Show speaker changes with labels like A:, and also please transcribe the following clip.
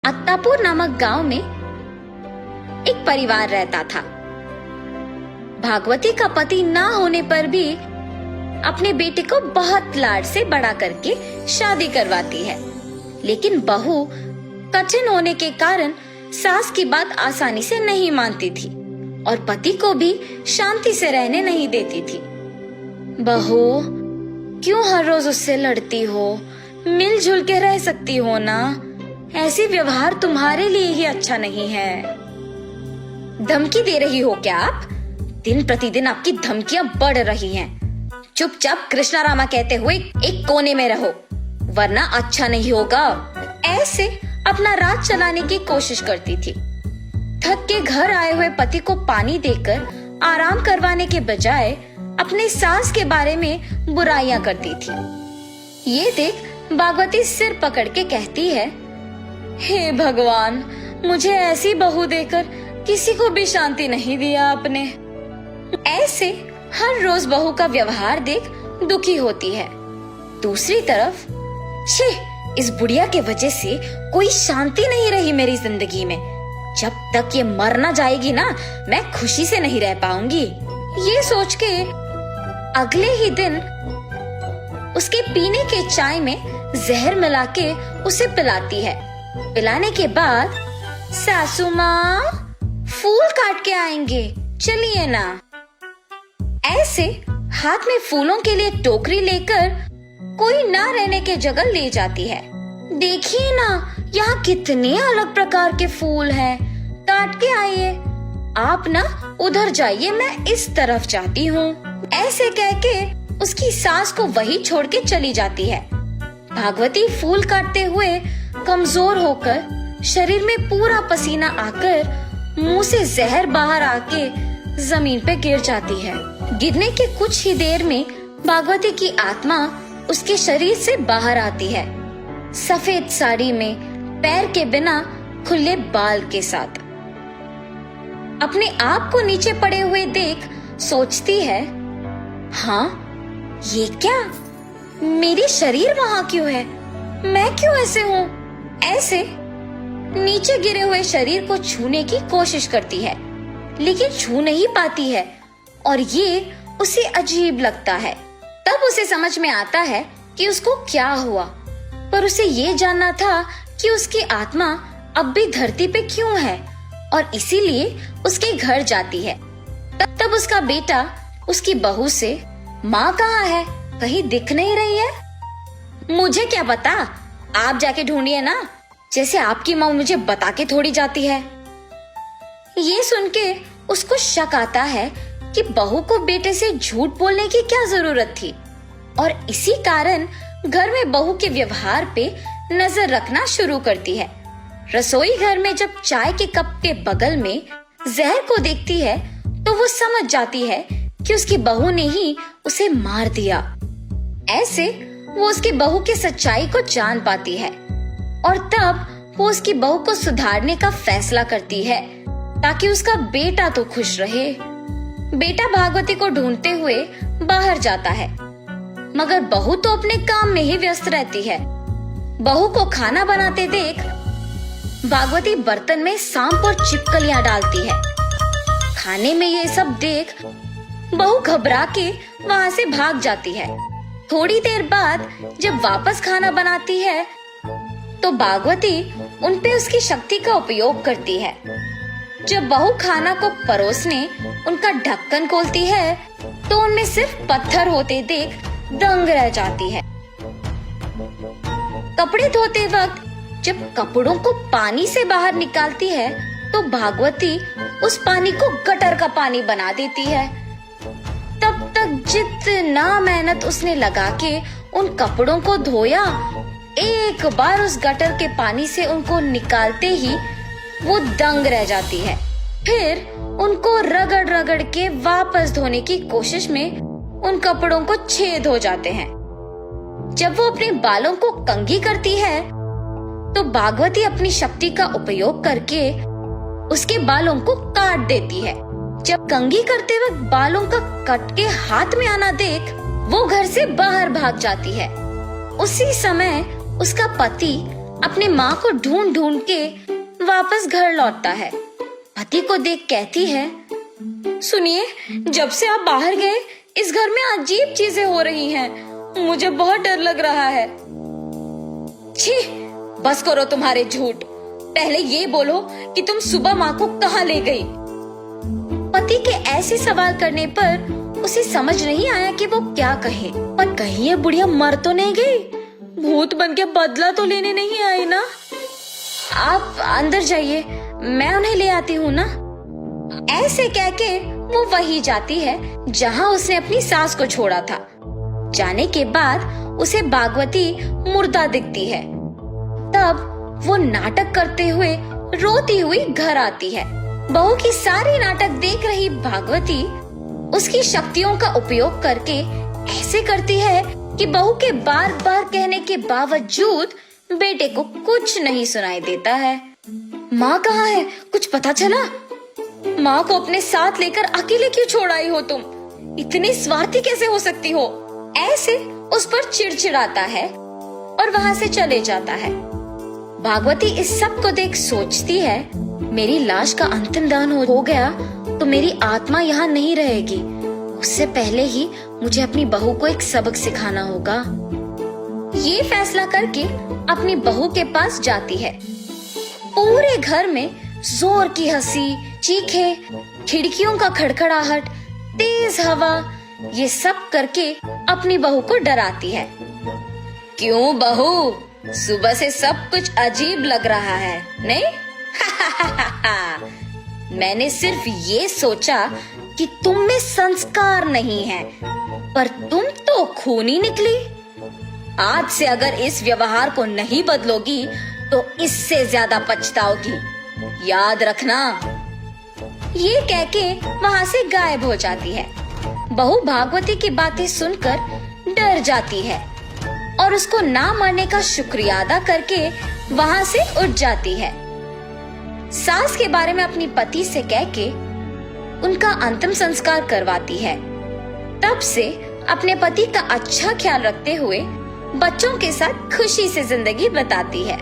A: अत्तापुर नामक गांव में एक परिवार रहता था। भागवती का पति ना होने पर भी अपने बेटे को बहुत लाड से बड़ा करके शादी करवाती है, लेकिन बहू कठिन होने के कारण सास की बात आसानी से नहीं मानती थी और पति को भी शांति से रहने नहीं देती थी। बहू, क्यों हर रोज उससे लड़ती हो? मिलजुल के रह सकती हो ना? ऐसी व्यवहार तुम्हारे लिए ही अच्छा नहीं है। धमकी दे रही हो क्या आप? दिन प्रतिदिन आपकी धमकियां बढ़ रही हैं। चुपचाप कृष्णा रामा कहते हुए एक कोने में रहो, वरना अच्छा नहीं होगा। ऐसे अपना राज चलाने की कोशिश करती थी। थक के घर आए हुए पति को पानी देकर आराम करवाने के बजाय अपने सास के बारे में बुराइयां करती थी। ये देख भागवती सिर पकड़ के कहती है, हे भगवान, मुझे ऐसी बहू देकर किसी को भी शांति नहीं दिया आपने। ऐसे हर रोज बहू का व्यवहार देख दुखी होती है। दूसरी तरफ, छे, इस बुढ़िया के वजह से कोई शांति नहीं रही मेरी जिंदगी में। जब तक ये मर ना जाएगी ना, मैं खुशी से नहीं रह पाऊंगी। ये सोच के अगले ही दिन उसके पीने के चाय में जहर मिला के उसे पिलाती है। पिलाने के बाद, सासू माँ, फूल काट के आएंगे, चलिए ना। ऐसे हाथ में फूलों के लिए टोकरी लेकर कोई ना रहने के जगह ले जाती है। देखिए ना, यहाँ कितने अलग प्रकार के फूल हैं, काट के आइए। आप ना उधर जाइए, मैं इस तरफ जाती हूँ। ऐसे कह के उसकी सास को वही छोड़ के चली जाती है। भागवती फूल काटते हुए कमजोर होकर शरीर में पूरा पसीना आकर मुंह से जहर बाहर आके जमीन पे गिर जाती है। गिरने के कुछ ही देर में भागवती की आत्मा उसके शरीर से बाहर आती है, सफेद साड़ी में, पैर के बिना खुले बाल के साथ। अपने आप को नीचे पड़े हुए देख सोचती है, हाँ, ये क्या? मेरी शरीर वहाँ क्यों है? मैं क्यों ऐसे हूँ? ऐसे नीचे गिरे हुए शरीर को छूने की कोशिश करती है, लेकिन छू नहीं पाती है और ये उसे अजीब लगता है। तब उसे समझ में आता है कि उसको क्या हुआ, पर उसे ये जानना था कि उसकी आत्मा अब भी धरती पे क्यों है और इसीलिए उसके घर जाती है। तब उसका बेटा उसकी बहू से, माँ कहाँ है? कहीं दिख नहीं रही है। मुझे क्या पता, आप जाके ढूंढिए ना, जैसे आपकी माँ मुझे बता के थोड़ी जाती है। ये सुन के उसको शक आता है कि बहू को बेटे से झूठ बोलने की क्या जरूरत थी और इसी कारण घर में बहू के व्यवहार पे नजर रखना शुरू करती है। रसोई घर में जब चाय के कप के बगल में जहर को देखती है तो वो समझ जाती है कि उसकी बहू ने ही उसे मार दिया। ऐसे वो उसकी बहू की सच्चाई को जान पाती है और तब वो उसकी बहू को सुधारने का फैसला करती है ताकि उसका बेटा तो खुश रहे। बेटा भागवती को ढूंढते हुए बाहर जाता है, मगर बहू तो अपने काम में ही व्यस्त रहती है। बहू को खाना बनाते देख भागवती बर्तन में सांप और छिपकलियां डालती है। खाने में ये सब देख बहू घबरा के वहाँ से भाग जाती है। थोड़ी देर बाद जब वापस खाना बनाती है तो भागवती उनपे उसकी शक्ति का उपयोग करती है। जब बहू खाना को परोसने उनका ढक्कन खोलती है तो उनमें सिर्फ पत्थर होते देख दंग रह जाती है। कपड़े धोते वक्त जब कपड़ों को पानी से बाहर निकालती है तो भागवती उस पानी को गटर का पानी बना देती है। तब तक जितना मेहनत उसने लगा के उन कपड़ों को धोया, एक बार उस गटर के पानी से उनको निकालते ही वो दंग रह जाती है। फिर उनको रगड़ रगड़ के वापस धोने की कोशिश में उन कपड़ों को छेद हो जाते हैं। जब वो अपने बालों को कंघी करती है तो भागवती अपनी शक्ति का उपयोग करके उसके बालों को काट देती है। जब कंघी करते वक्त बालों का कट के हाथ में आना देख वो घर से बाहर भाग जाती है। उसी समय उसका पति अपने माँ को ढूंढ ढूंढ के वापस घर लौटता है। पति को देख कहती है, सुनिए, जब से आप बाहर गए इस घर में अजीब चीजें हो रही हैं। मुझे बहुत डर लग रहा है। छी, बस करो तुम्हारे झूठ। पहले ये बोलो कि तुम सुबह माँ को कहाँ ले गई? पति के ऐसे सवाल करने पर उसे समझ नहीं आया कि वो क्या कहे। पर कहीं ये बुढ़िया मर तो नहीं गई? भूत बन के बदला तो लेने नहीं आई ना? आप अंदर जाइए, मैं उन्हें ले आती हूँ ना। ऐसे कह के वो वही जाती है जहाँ उसने अपनी सास को छोड़ा था। जाने के बाद उसे भागवती मुर्दा दिखती है। तब वो नाटक करते हुए रोती हुई घर आती है। बहू की सारी नाटक देख रही भागवती उसकी शक्तियों का उपयोग करके ऐसे करती है कि बहू के बार बार कहने के बावजूद बेटे को कुछ नहीं सुनाई देता है। माँ कहाँ है? कुछ पता चला? माँ को अपने साथ लेकर अकेले क्यों छोड़ आई हो तुम? इतनी स्वार्थी कैसे हो सकती हो? ऐसे उस पर चिड़चिड़ाता है और वहाँ से चले जाता है। भागवती इस सब को देख सोचती है, मेरी लाश का अंतिम दान हो गया तो मेरी आत्मा यहाँ नहीं रहेगी। उससे पहले ही मुझे अपनी बहू को एक सबक सिखाना होगा। ये फैसला करके अपनी बहू के पास जाती है। पूरे घर में जोर की हंसी, चीखे, खिड़कियों का खड़खड़ाहट, तेज हवा, ये सब करके अपनी बहू को डराती है। क्यों बहू, सुबह से सब कुछ अजीब लग रहा है, नहीं? मैंने सिर्फ ये सोचा कि तुम में संस्कार नहीं है, पर तुम तो खूनी निकली। आज से अगर इस व्यवहार को नहीं बदलोगी तो इससे ज्यादा पछताओगी, याद रखना। ये कह के वहाँ से गायब हो जाती है। बहू भागवती की बातें सुनकर डर जाती है और उसको ना मरने का शुक्रिया अदा करके वहाँ से उठ जाती है। सास के बारे में अपनी पति से कह के उनका अंतिम संस्कार करवाती है। तब से अपने पति का अच्छा ख्याल रखते हुए बच्चों के साथ खुशी से जिंदगी बिताती है।